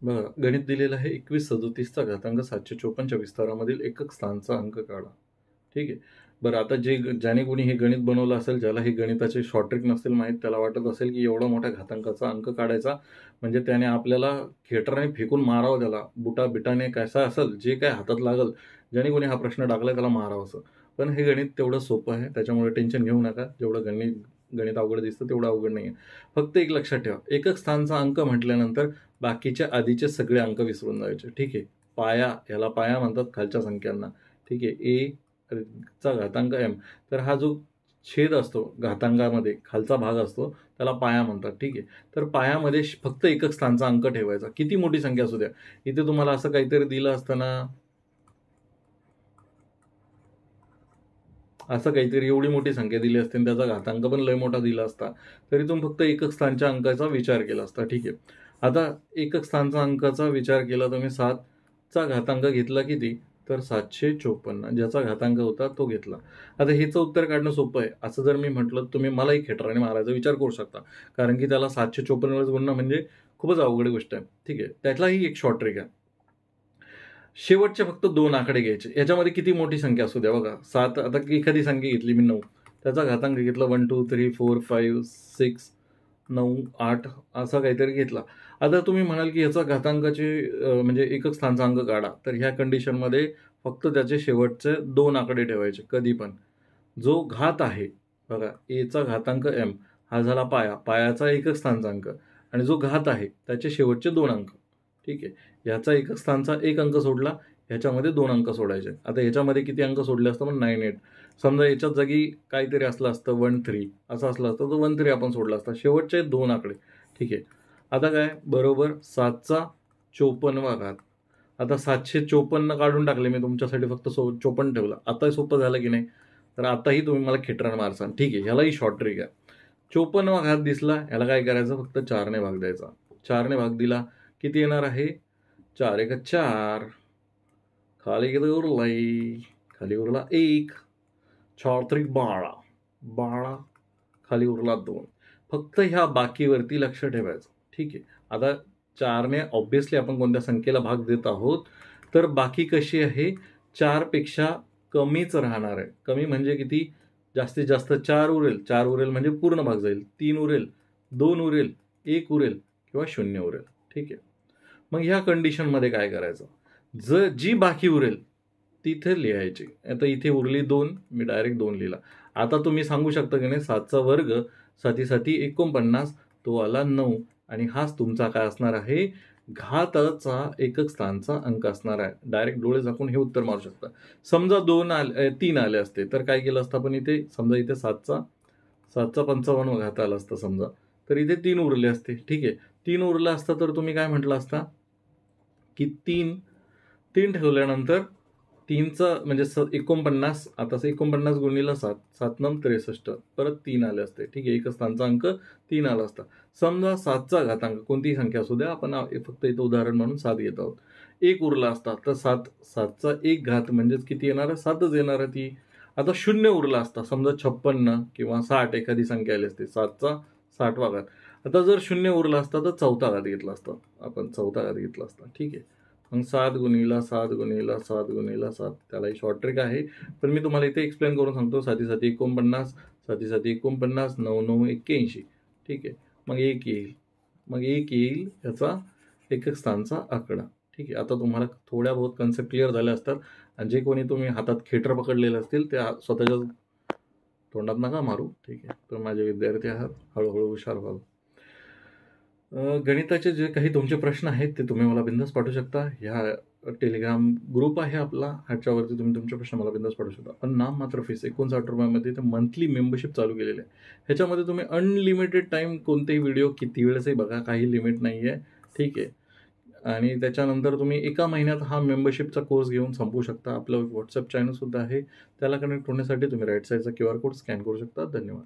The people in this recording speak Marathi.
बघा, गणित दिलेलं आहे 2137चा घातांक 754च्या विस्तारामधील एकक स्थानचा अंक काढा. ठीक आहे. बरं, आता ज्याने कोणी हे गणित बनवलं असेल, ज्याला हे गणिताचे शॉर्ट ट्रिक नसतील माहीत, त्याला वाटत असेल की एवढा मोठ्या घातांकाचा अंक काढायचा म्हणजे त्याने आपल्याला खेटराने फेकून मारावं, त्याला बुटा-बिटाने कसा असेल, जे काय हातात लागल, ज्याने कोणी हा प्रश्न टाकलाय त्याला मारावं असं. पण हे गणित तेवढं सोपं आहे, त्याच्यामुळे टेन्शन घेऊ नका. जेवढं गणित गणित अवघड दिसतं तेवढं अवघड नाही आहे. फक्त एक लक्षात ठेवा, एकक स्थानचा अंक म्हटल्यानंतर बाकीच्या आधीचे सगळे अंक विसरून जायचे. ठीक आहे. पाया, ह्याला पाया म्हणतात खालच्या संख्यांना. ठीक आहे. ए चा घातांक एम. तर हा जो छेद असतो घातांकामध्ये, खालचा भाग असतो, त्याला पाया म्हणतात. ठीक आहे. तर पायामध्ये फक्त एकक स्थानचा अंक ठेवायचा. किती मोठी संख्या असू द्या. इथे तुम्हाला असं काहीतरी दिलं असतं ना, असं काहीतरी एवढी मोठी संख्या दिली असते आणि त्याचा घातांक पण लय मोठा दिला असता, तरी तुम्ही फक्त एकक स्थानच्या अंकाचा विचार केला असता. ठीक आहे. आता एकक स्थानचा अंकाचा विचार केला तुम्ही, 7चा घातांक घेतला किती, तर 754, ज्याचा घातांक होता तो घेतला. आता हेचं उत्तर काढणं सोपं आहे. असं जर मी म्हटलं, तुम्ही मलाही खेटराने मारायचा विचार करू शकता, कारण की त्याला 754 वेळेस गुणणं म्हणजे खूपच अवघड गोष्ट आहे. ठीक आहे. त्यातलाही एक शॉर्ट ट्रिक आहे. शेवटचे फक्त 2 आकडे घ्यायचे. याच्यामध्ये किती मोठी संख्या असू द्या. बघा, 7, आता एखादी संख्या घेतली मी 9, त्याचा घातांक घेतला 1 2 3 4 5 6 9 8 असा काहीतरी घेतला. आता तुम्ही म्हणाल की याचा घातांकाचे म्हणजे एकक स्थानचा अंक काढा. तर ह्या कंडिशनमध्ये फक्त त्याचे शेवटचे 2 आकडे ठेवायचे कधी पण. जो घात आहे, बघा, एचा घातांक एम हा झाला पाया, पायाचा एकक स्थानचा अंक, आणि जो घात आहे त्याचे शेवटचे 2 अंक. ठीक आहे. ह्याचा एकक स्थानचा 1 अंक सोडला, ह्याच्यामध्ये 2 अंक सोडायचे. आता ह्याच्यामध्ये किती अंक सोडले असतं, मग 9 8. समजा याच्याच जागी काहीतरी असलं असतं 1 3 असं असलं असतं, तर 1 3 आपण सोडला असता. शेवटचे 2 आकडे. ठीक आहे. आता काय, बरोबर 7चा 54वा घात. आता 754 काढून टाकले मी तुमच्यासाठी, फक्त 54 ठेवला. आता सोपं झालं की नाही. तर आताही तुम्ही मला खेटरान मारसान. ठीक आहे. ह्यालाही शॉर्ट ट्रिक आहे. 54वा घात दिसला, ह्याला काय करायचं, फक्त 4ने भाग द्यायचा. 4ने भाग दिला, किती येणार आहे, 4 1 4. खाली किती उरलाय, खाली उरला 1. 4 3 12. 12 खाली उरला 2. फक्त ह्या बाकीवरती लक्ष ठेवायचं. ठीक आहे. आता 4ने ऑब्व्हियसली आपण कोणत्या संख्येला भाग देत आहोत, तर बाकी कशी आहे, 4 पेक्षा कमीच राहणार आहे. कमी म्हणजे किती, जास्तीत जास्त 4 उरेल. 4 उरेल म्हणजे पूर्ण भाग जाईल. 3 उरेल, 2 उरेल, 1 उरेल किंवा 0 उरेल. ठीक आहे. मग ह्या कंडिशनमध्ये काय करायचं, जी बाकी उरेल तिथे लिहायची. आता इथे उरली 2, मी डायरेक्ट 2 लिहिला. आता तुम्ही सांगू शकता की नाही, 7चा वर्ग 7 7 49, तो आला 9, आणि हाच तुमचा काय असणार आहे, घाताचा एकक स्थानचा अंक असणार आहे. डायरेक्ट डोळे झाकून हे उत्तर मारू शकता. समजा 3 आले असते, तर काय केलं असतं आपण इथे, समजा इथे 7चा 55 घात आला असता समजा, तर इथे 3 उरले असते. ठीक आहे. 3 उरला असता तर तुम्ही काय म्हटलं असता की 3 ठेवल्यानंतर 3चं म्हणजे 49, आता 49 गुणिले 7, 7 9 63, परत 3 आले असते. ठीक आहे. एकच स्थानचा अंक 3 आला असता. समजा 7चा घातांक कोणतीही संख्या असू द्या, आपण फक्त इथं उदाहरण म्हणून 7 घेत आहोत. 1 उरला असता, तर 7चा 1 घात म्हणजेच किती येणार आहे, 7च येणार आहे ती. आता 0 उरला असता, समजा 56 किंवा 60 एखादी संख्या आली असते, 7चा 60वा घात. आता जर 0 उरला असता तर 4था घात घेतला असता, आपण 4था घात घेतला असता. ठीक आहे. मग 7 गुणिला 7 गुणिला 7 गुणिला 7, त्यालाही शॉर्ट ट्रिक आहे, पण मी तुम्हाला इथे एक्सप्लेन करून सांगतो. 7 7 49, 7 7 49, 9 9 81. ठीक आहे. मग 1 येईल, मग 1 येईल याचा एकक स्थानचा आकडा. ठीक आहे. आता तुम्हाला थोड्या बहुत कन्सेप्ट क्लिअर झाल्या असतात, आणि जे कोणी तुम्ही हातात खेटर पकडलेले असतील ते स्वतःच्या तोंडात नका मारू. ठीक आहे. तर माझे विद्यार्थी आहात, हळूहळू हुशार व्हाल. गणिताचे जे काही तुमचे प्रश्न आहेत ते तुम्ही मला बिंदास पाठवू शकता. ह्या टेलिग्राम ग्रुप आहे आपला, ह्याच्यावरती तुम्ही तुमचे प्रश्न मला बिंदास पाठवू शकता. पण नाम मात्र फीस 59 रुपयामध्ये ते मंथली मेंबरशिप चालू केलेली आहे. ह्याच्यामध्ये तुम्ही अनलिमिटेड टाईम कोणतेही व्हिडिओ किती वेळेसही बघा, काही लिमिट नाही आहे. ठीक आहे. आणि त्याच्यानंतर तुम्ही एका महिन्यात हा मेंबरशिपचा कोर्स घेऊन संपवू शकता. आपलं व्हॉट्सअप चॅनलसुद्धा आहे, त्याला कनेक्ट होण्यासाठी तुम्ही राईट साईडचा QR कोड स्कॅन करू शकता. धन्यवाद.